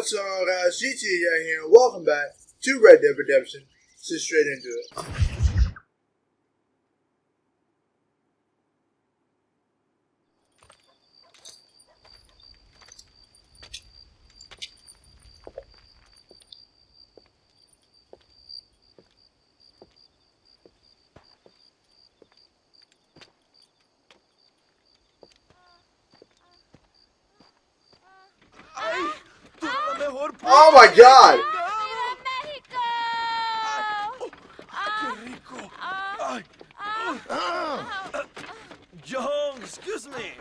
what's on, guys? GTA here, and welcome back to Red Dead Redemption. Let's get straight into it. Oh my God! John, excuse me.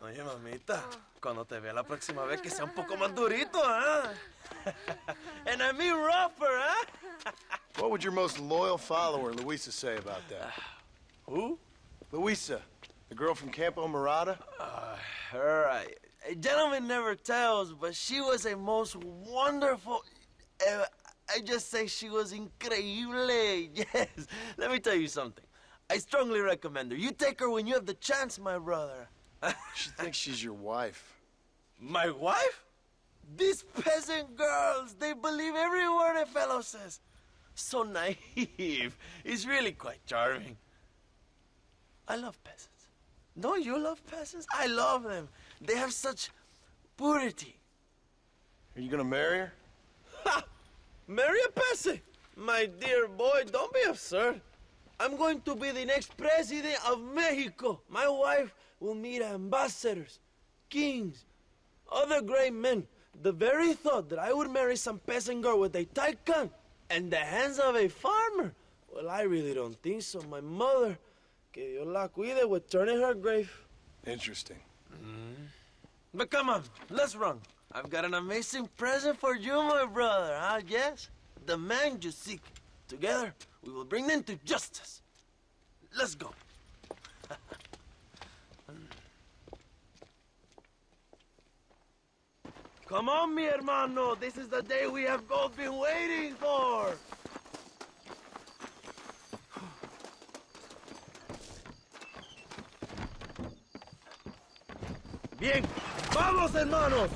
Oye, mamita, cuando te vea la próxima vez que sea un poco más durito, ¿eh? And I mean rougher, ¿eh? What would your most loyal follower, Luisa, say about that? Who? Luisa, the girl from Campo Murata? Her, a gentleman never tells, but she was a most wonderful... I just say she was increíble. Yes. Let me tell you something. I strongly recommend her. You take her when you have the chance, my brother. She thinks she's your wife. My wife? These peasant girls, they believe every word a fellow says. So naive. It's really quite charming. I love peasants. Don't you love peasants? I love them. They have such purity. Are you gonna marry her? Ha! Marry a peasant? My dear boy, don't be absurd. I'm going to be the next president of Mexico. My wife will meet ambassadors, kings, other great men. The very thought that I would marry some peasant girl with a tight gun and the hands of a farmer, well, I really don't think so. My mother, que Dios la cuide, would turn in her grave. Interesting. But come on, let's run. I've got an amazing present for you, my brother, huh? Yes? The man you seek. Together, we will bring them to justice. Let's go. Come on, mi hermano. This is the day we have both been waiting for. Bien. ¡Vamos, hermanos!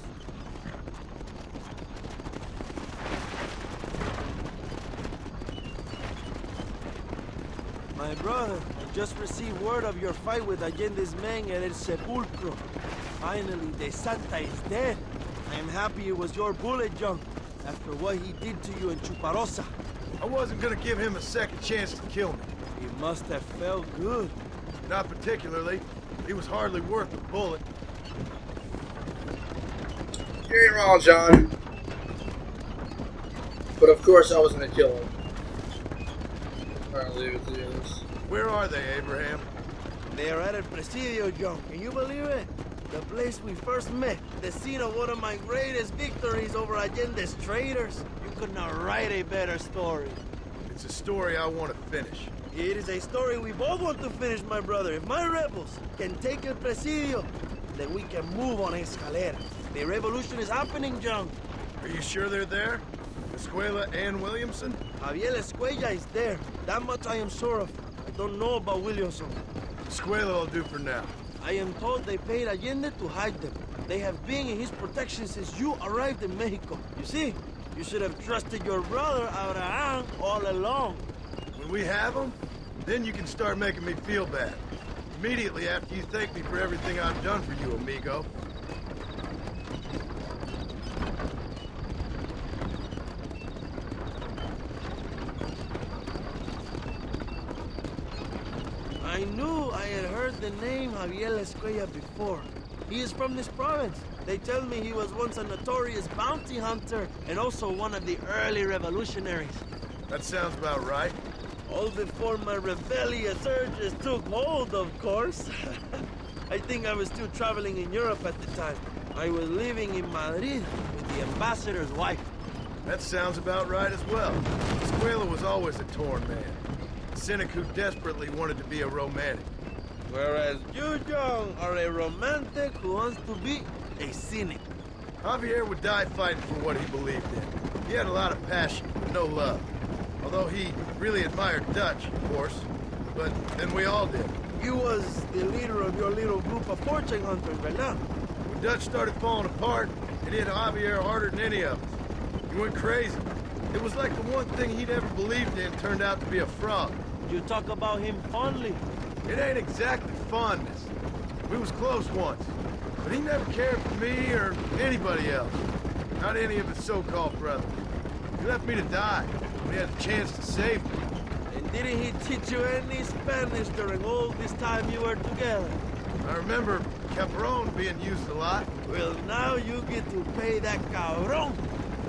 My brother, I just received word of your fight with Allende's men at El Sepulcro. Finally, the Santa is dead. I am happy it was your bullet, John, after what he did to you in Chuparosa. I wasn't gonna give him a second chance to kill me. He must have felt good. Not particularly. He was hardly worth a bullet. You ain't wrong, John. But of course I was gonna kill him. I'll leave it to this. Where are they, Abraham? They are at El Presidio, John. Can you believe it? The place we first met. The scene of one of my greatest victories over Allende's traitors. You could not write a better story. It's a story I want to finish. It is a story we both want to finish, my brother. If my rebels can take El Presidio, then we can move on Escalera. The revolution is happening, John. Are you sure they're there? Escuela and Williamson? Javier Escuella is there. That much I am sure of. I don't know about Williamson. Escuela will do for now. I am told they paid Allende to hide them. They have been in his protection since you arrived in Mexico. You see, you should have trusted your brother, Abraham, all along. When we have them, then you can start making me feel bad. Immediately after you thank me for everything I've done for you, amigo. I knew I had heard the name Javier Escuella before. He is from this province. They tell me he was once a notorious bounty hunter and also one of the early revolutionaries. That sounds about right. All before my rebellious urges took hold, of course. I think I was still traveling in Europe at the time. I was living in Madrid with the ambassador's wife. That sounds about right as well. Escuela was always a torn man. A cynic who desperately wanted to be a romantic. Whereas you, John, are a romantic who wants to be a cynic. Javier would die fighting for what he believed in. He had a lot of passion, but no love. Although he really admired Dutch, of course. But then we all did. You was the leader of your little group of fortune hunters, ¿verdad? Dutch started falling apart, it hit Javier harder than any of us. He went crazy. It was like the one thing he'd ever believed in turned out to be a fraud. You talk about him fondly. It ain't exactly fondness. We was close once, but he never cared for me or anybody else. Not any of his so-called brothers. He left me to die when he had a chance to save me. And didn't he teach you any Spanish during all this time you were together? I remember Cabron being used a lot. Well, now you get to pay that cabron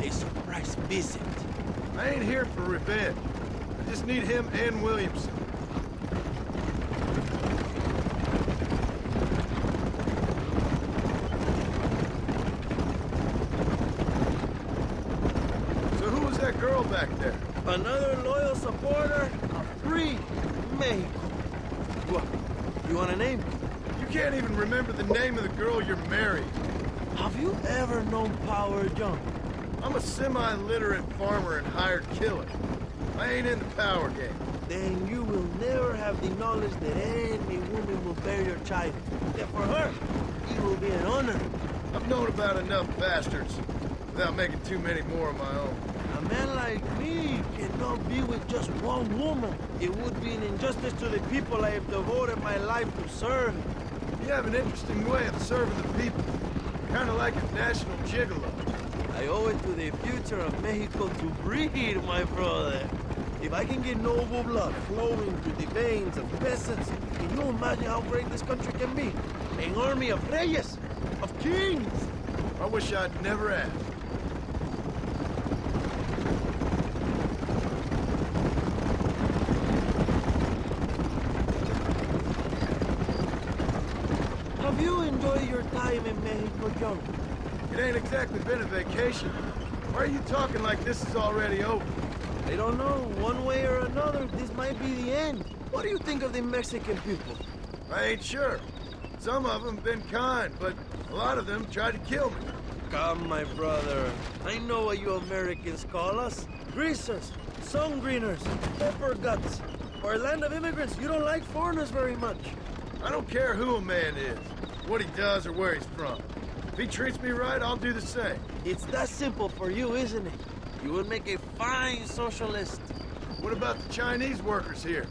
a surprise visit. I ain't here for revenge. I just need him and Williamson. So who was that girl back there? Another loyal supporter of free Mexico. What? You want a name? You can't even remember the name of the girl you're married. Have you ever known Power John? I'm a semi-literate farmer and hired killer. I ain't in the power game. Then you will never have the knowledge that any woman will bear your child. And for her, it will be an honor. I've known about enough bastards without making too many more of my own. A man like me cannot be with just one woman. It would be an injustice to the people I have devoted my life to serve. You have an interesting way of serving the people. Kind of like a national gigolo. I owe it to the future of Mexico to breed, my brother. If I can get noble blood flowing through the veins of peasants, can you imagine how great this country can be? An army of reyes, of kings. I wish I'd never asked. Have you enjoyed your time in Mexico, John? It ain't exactly been a vacation. Why are you talking like this is already over? I don't know. One way or another, this might be the end. What do you think of the Mexican people? I ain't sure. Some of them been kind, but a lot of them tried to kill me. Come, my brother. I know what you Americans call us. Greasers, sun greeners, pepper guts. For a land of immigrants, you don't like foreigners very much. I don't care who a man is, what he does or where he's from. If he treats me right, I'll do the same. It's that simple for you, isn't it? You would make a fine socialist. What about the Chinese workers here?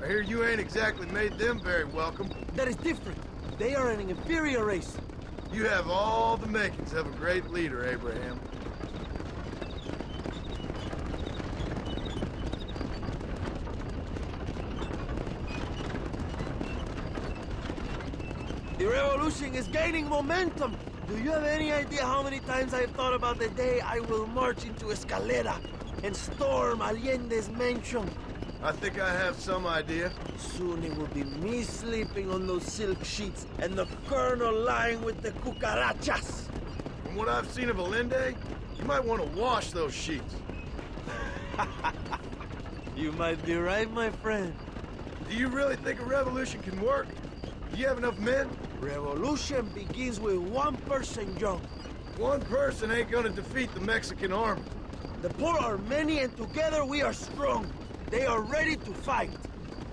I hear you ain't exactly made them very welcome. That is different. They are an inferior race. You have all the makings of a great leader, Abraham. The revolution is gaining momentum. Do you have any idea how many times I've thought about the day I will march into Escalera and storm Allende's mansion? I think I have some idea. Soon it will be me sleeping on those silk sheets and the colonel lying with the cucarachas. From what I've seen of Allende, you might want to wash those sheets. You might be right, my friend. Do you really think a revolution can work? Do you have enough men? Revolution begins with one person, John. One person ain't gonna defeat the Mexican army. The poor are many and together we are strong. They are ready to fight.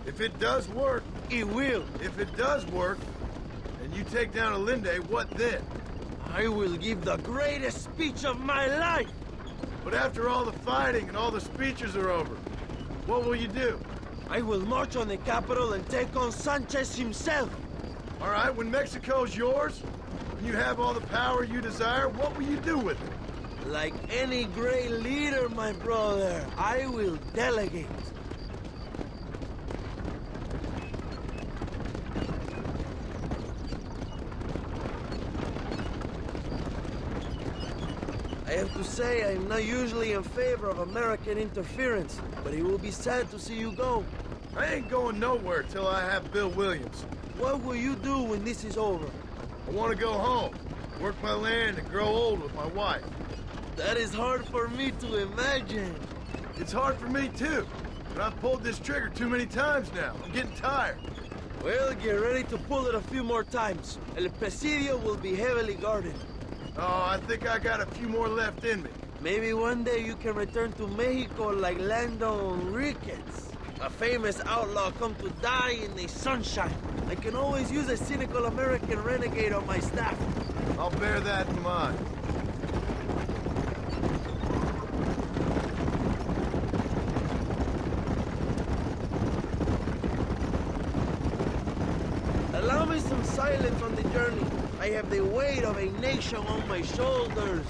If it does work, It will. if it does work, and you take down Allende, what then? I will give the greatest speech of my life. But after all the fighting and all the speeches are over, what will you do? I will march on the capital and take on Sanchez himself. All right, when Mexico's yours, when you have all the power you desire, what will you do with it? Like any great leader, my brother, I will delegate. I have to say, I'm not usually in favor of American interference, but it will be sad to see you go. I ain't going nowhere till I have Bill Williams. What will you do when this is over? I want to go home, work my land, and grow old with my wife. That is hard for me to imagine. It's hard for me too, but I've pulled this trigger too many times now. I'm getting tired. Well, get ready to pull it a few more times. El Presidio will be heavily guarded. Oh, I think I got a few more left in me. Maybe one day you can return to Mexico like Lando Enriquez. A famous outlaw come to die in the sunshine. I can always use a cynical American renegade on my staff. I'll bear that in mind. Allow me some silence on the journey. I have the weight of a nation on my shoulders.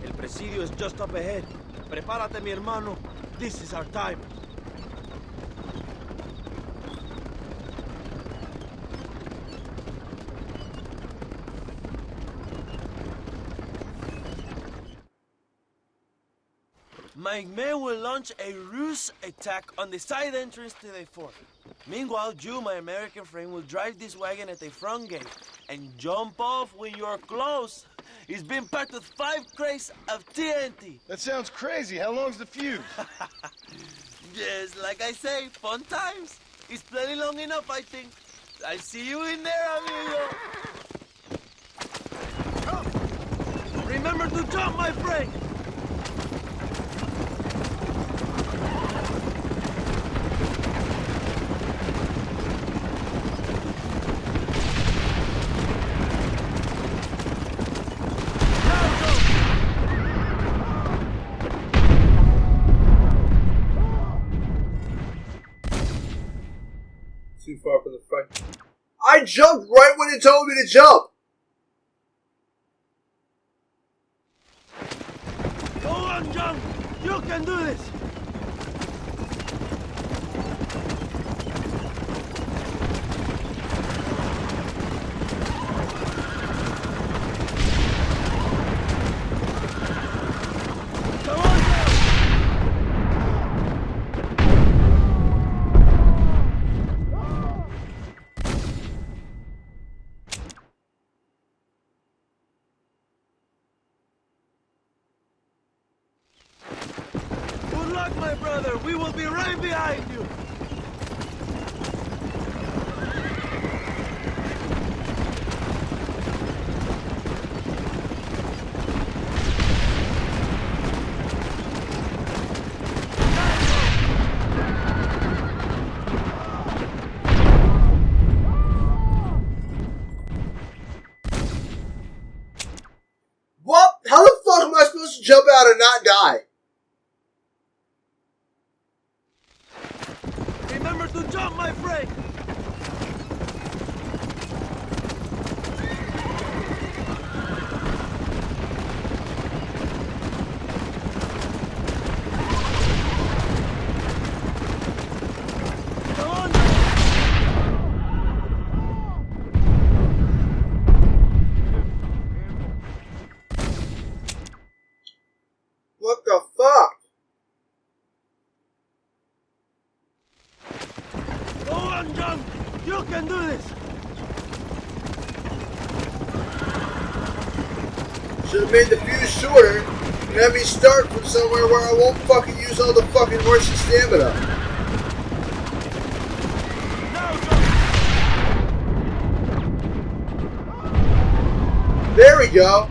El presidio is just up ahead. Prepárate, mi hermano. This is our time. My men will launch a ruse attack on the side entrance to the fort. Meanwhile, you, my American friend, will drive this wagon at the front gate and jump off when you're close. It's been packed with 5 crates of TNT. That sounds crazy. How long's the fuse? Yes, like I say, fun times. It's plenty long enough, I think. I'll see you in there, amigo. Remember to jump, my friend. Too far from the front. I jumped right when it told me to jump! Go on, jump! You can do this! Come on, jump! Good luck, my brother. We will be right behind you. What? How the fuck am I supposed to jump out and not die? Remember to jump, my friend. Come on. What the fuck? Go on, jump. You can do this. Should have made the fuse shorter and have me start from somewhere where I won't fucking use all the fucking horse's stamina. Now, jump. There we go.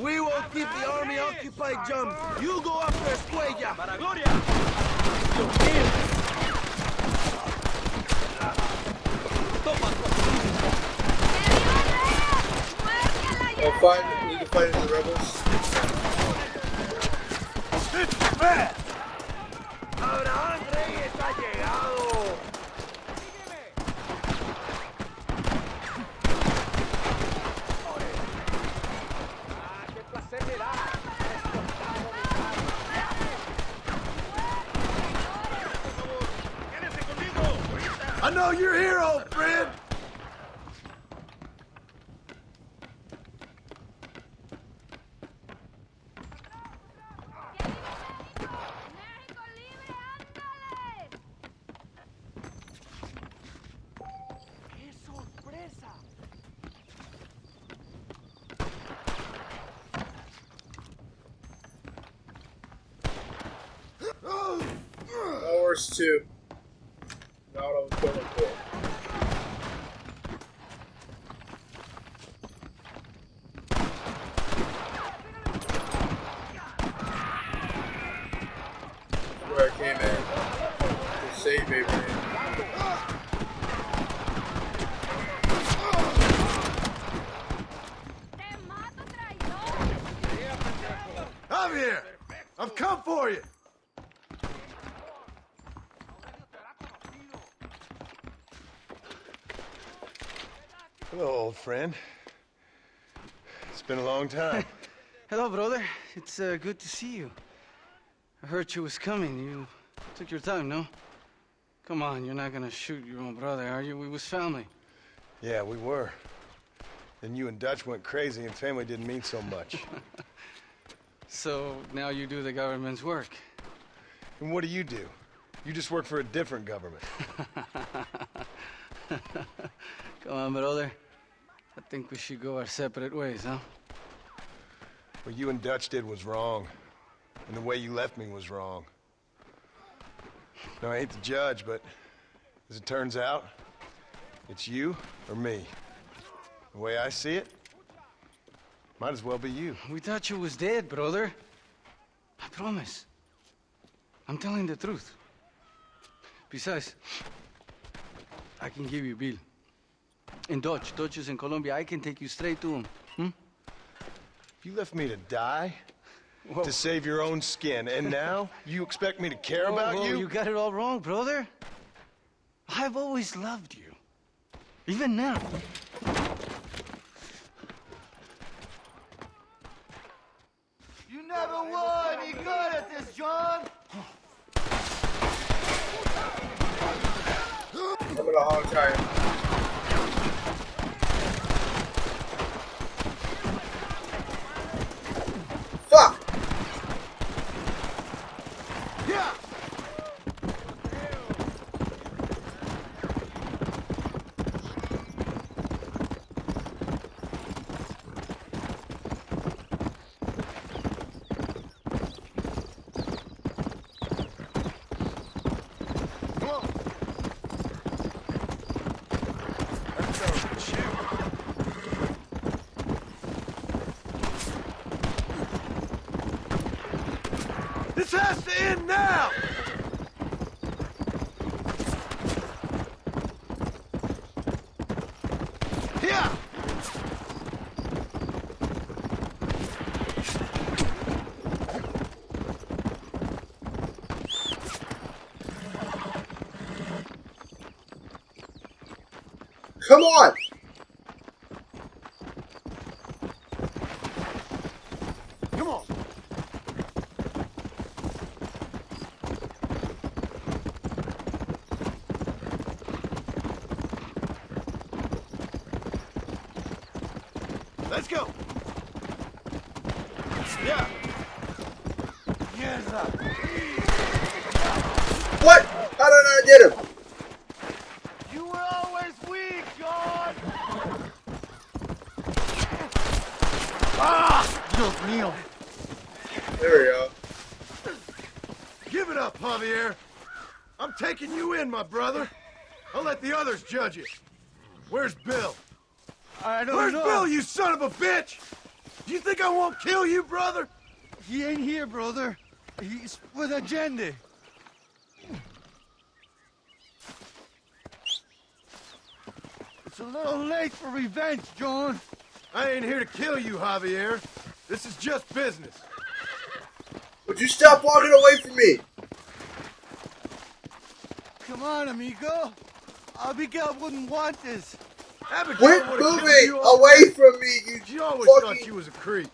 We will keep the army occupied, jump. You go after Escuella. Para Gloria. We need to fight the rebels. Abraham Reyes ha llegado. I know you're here, old friend. Horse 2. Not on going for. Where I came in to save Abraham. Javier, I've come for you. Hello, old friend. It's been a long time. Hello, brother. It's good to see you. I heard you was coming. You took your time, no? Come on, you're not gonna shoot your own brother, are you? We was family. Yeah, we were. Then you and Dutch went crazy and family didn't mean so much. So now you do the government's work. And what do? You just work for a different government. Come on, brother. I think we should go our separate ways, huh? What you and Dutch did was wrong. And the way you left me was wrong. Now, I ain't the judge, but as it turns out, it's you or me. The way I see it, might as well be you. We thought you was dead, brother. I promise. I'm telling the truth. Besides, I can give you Bill. In Dutch. Dutch is in Colombia. I can take you straight to him. You left me to die? Whoa. To save your own skin, and now you expect me to care about Whoa, you? You got it all wrong, brother. I've always loved you. Even now. You never won. You good at this, John. I'm gonna hog tie him. Fuck! Yeah! Come on! That sounds good shit. This has to end now! Yeah! Come on! Come on! Let's go! Yeah! Yes, What? How did I get him? You were always weak, John. Dios mío. There we go. Give it up, Javier! I'm taking you in, my brother! I'll let the others judge it. Where's Bill? I don't Where's know. Bill, you son of a bitch? Do you think I won't kill you, brother? He ain't here, brother. He's with Allende. It's a little late for revenge, John. I ain't here to kill you, Javier. This is just business. Would you stop walking away from me? Come on, amigo. Abigail wouldn't want this. Abigail Quit would've killed moving you all away day. from me, you She always thought fucking... you was a creep.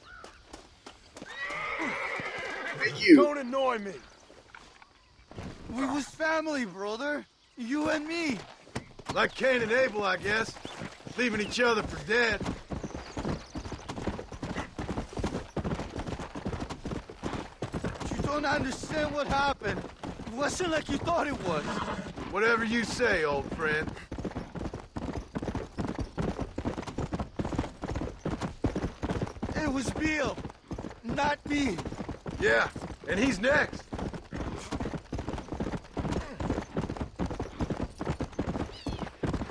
And you. Don't annoy me. We was family, brother. You and me. Like Cain and Abel, I guess. Leaving each other for dead. You don't understand what happened. It wasn't like you thought it was. Whatever you say, old friend. It was Bill, not me. Yeah, and he's next.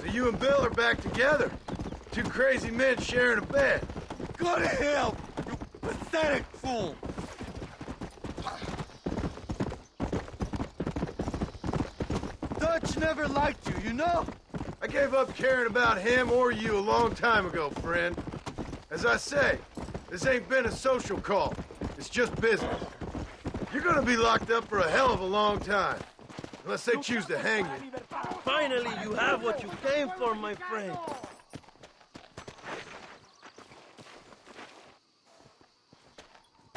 So you and Bill are back together. Two crazy men sharing a bed. Go to hell, you pathetic fool. Dutch never liked you, you know? I gave up caring about him or you a long time ago, friend. As I say, this ain't been a social call. It's just business. You're gonna be locked up for a hell of a long time. Unless they choose to hang you. Finally, you have what you came for, my friend.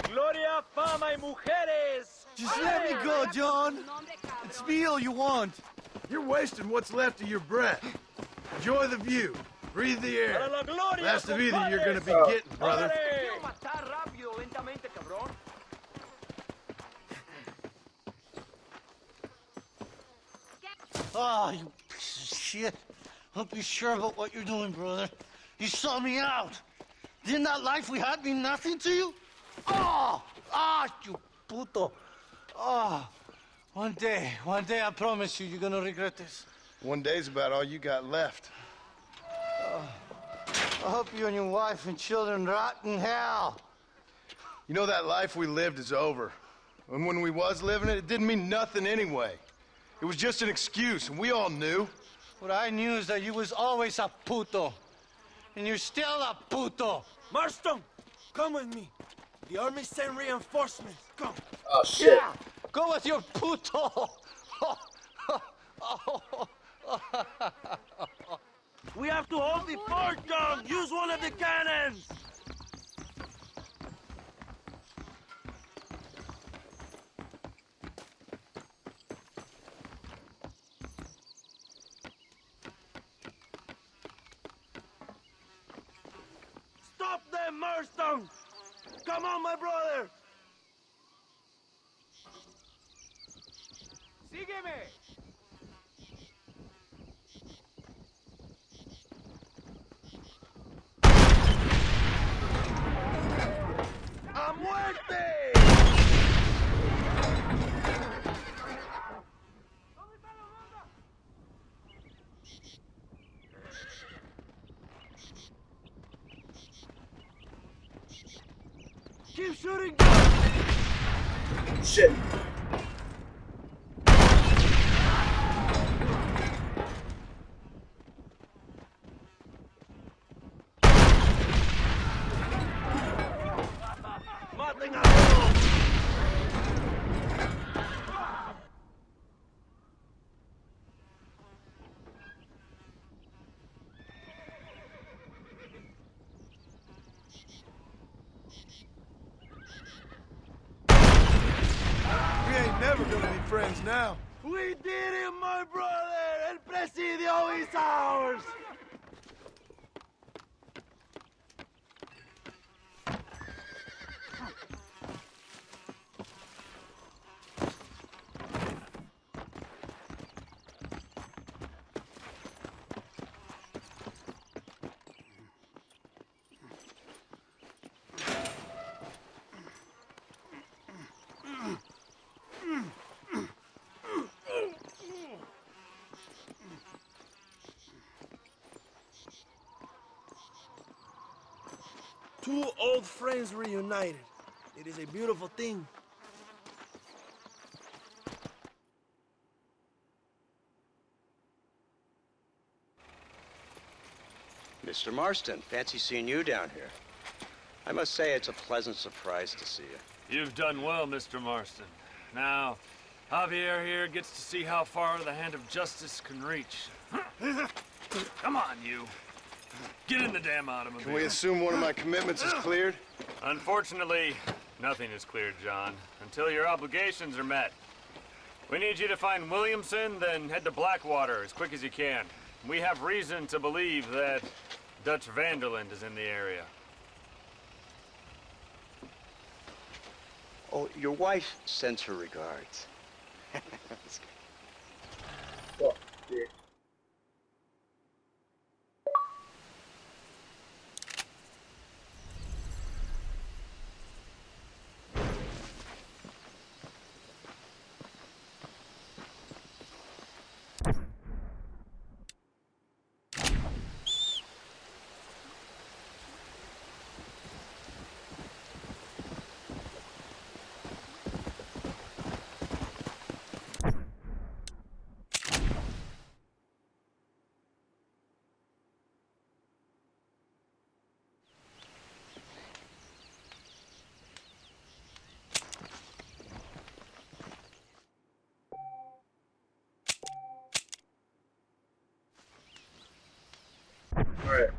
Gloria, fama y mujeres! Just let me go, John. It's Bill you want. You're wasting what's left of your breath. Enjoy the view. Breathe the Para air. la gloria, Last of either you're gonna be compadres. getting, brother. ¡Órale! Matar rápido, lentamente, cabrón. Oh, you piece of shit. Don't be sure about what you're doing, brother. You saw me out. Didn't that life we had mean nothing to you? Oh! Ah, you puto. Oh. One day, I promise you, you're gonna regret this. One day's about all you got left. I hope you and your wife and children rot in hell. You know that life we lived is over. And when we was living it, it didn't mean nothing anyway. It was just an excuse, and we all knew. What I knew is that you was always a puto. And you're still a puto. Marston, come with me. The army sent reinforcements. Come. Oh shit. Yeah, go with your puto. We have to hold the fort, John. Use one of the cannons. Stop them, Marston! Come on, my brother! ¡Sígueme! ¡A muerte! Keep shooting! Shit. Maten a todos! We ain't never gonna be friends now. We did it, my brother! El Presidio is ours! Two old friends reunited. It is a beautiful thing. Mr. Marston, fancy seeing you down here. I must say it's a pleasant surprise to see you. You've done well, Mr. Marston. Now, Javier here gets to see how far the hand of justice can reach. Come on, you. Get in the damn automobile. Can we assume one of my commitments is cleared? Unfortunately, nothing is cleared, John, until your obligations are met. We need you to find Williamson, then head to Blackwater as quick as you can. We have reason to believe that Dutch Vanderland is in the area. Oh, your wife sends her regards. Fuck, dude. Alright.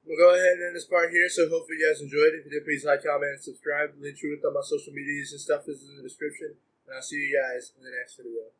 We'll go ahead and end this part here, so hopefully you guys enjoyed. If you did, please like, comment, and subscribe. Link to it on my social medias and stuff is in the description. And I'll see you guys in the next video.